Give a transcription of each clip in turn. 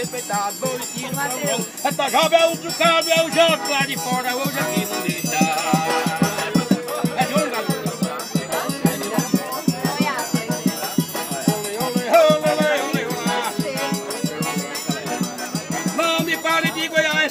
respeitado, bonitinho, bom. Essa jovem é um trucado, é o jogo lá de fora, hoje aqui não deixa.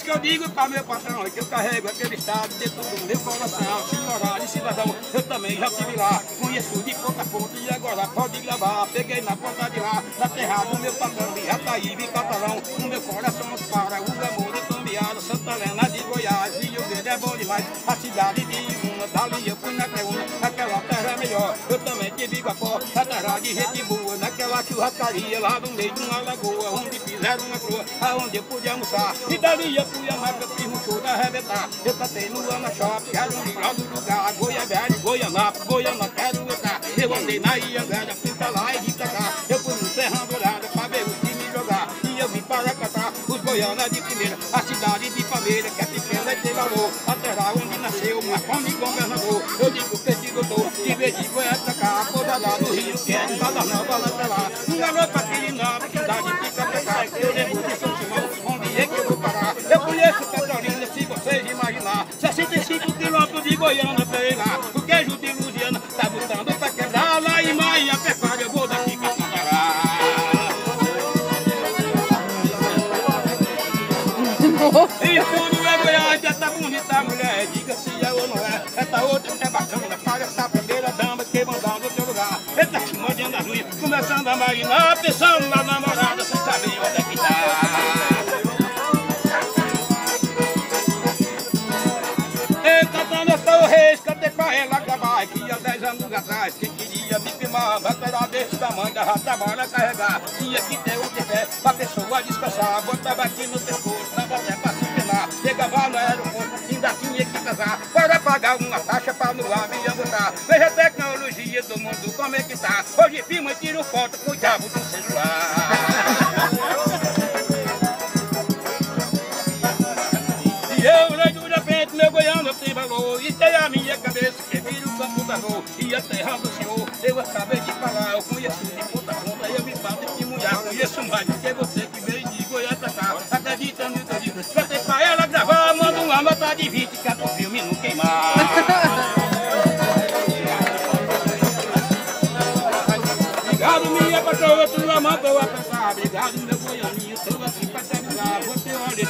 Que eu digo para meu patrão, é que eu carrego aquele estado dentro do meu coração. Senhora de cidadão, eu também já estive lá. Conheço de ponta a ponta e agora pode gravar. Peguei na ponta de lá, na terra do meu patrão, de Jataíba e Catalão. No meu coração para o amor de Tombiara, Santa Helena de Goiás. Rio Verde é bom demais, a cidade de Una. Dali eu fui na Creúna, aquela terra é melhor. Eu também tive Iguapó, a terra de gente boa. Naquela churrascaria lá no meio de uma lagoa, onde fizeram uma crua, aonde eu podia almoçar. E dali eu fui a marca, eu fiz um show de arrebentar. Eu cantei no Ana Shopping, era o melhor do lugar. Goiabéria, Goianápolis, Goiânia, quero entrar. Eu andei na Ianguera, fui pra lá e vim pra cá. Eu fui no Serrão Dourado pra ver o time jogar. E eu vim para cantar os Goiânia de primeira. A cidade de Palmeira, que é pequena e tem valor. A terra onde nasceu uma fome governador. Eu digo que te gostou, de vez de Goiás pra cá. A coisa lá do Rio, que é de Casa Nova, lá pra lá. Um garoto pra Quirinópolis, cidade fica pra cá. Eu lembro de São Simão, onde é que eu vou parar? Eu conheço Petrolina, se vocês imaginar. 65 quilômetros de Goiânia pra ir lá. O queijo de Lusiana tá botando pra quebrar. Lá em Maia, Pecuária, eu vou daqui pra Santará. E quando é Goiás, já tá bonita a mulher. Diga se é ou não é. Essa outra é bacana, parece a primeira dama que mandar no teu lugar. Ele tá te mordendo as ruins, começando a marinar, pensando na namorada, sem saber onde é que tá. Cantei pra ela acabar, que há 10 anos atrás, quem queria me filmar, vai pegar desse tamanho, da trabalho carregar. Tinha que ter um pé pra pessoa descansar, botava aqui no pescoço, dava até pra se pelar. Chegava no aeroporto, ainda tinha que casar, para pagar uma taxa pra no avião botar. Veja a tecnologia do mundo, como é que tá. Hoje filma e tiro foto com o diabo do celular. E eu, rei do repente, meu Goiânia tem valor. E tem a minha cabeça que vira o computador. E a terra do senhor, eu acabei de falar. Eu conheço de ponta a ponta, eu me bato de mulher. Conheço mais do que você que veio de Goiás pra cá. Acredita no que eu digo. Cantei pra ela gravar, manda uma nota de 20, que é pro filme não queimar. Obrigado, minha patroa, tua mão boa pra cá. Obrigado, meu Goianinho, tô aqui pra te avisar. Você olha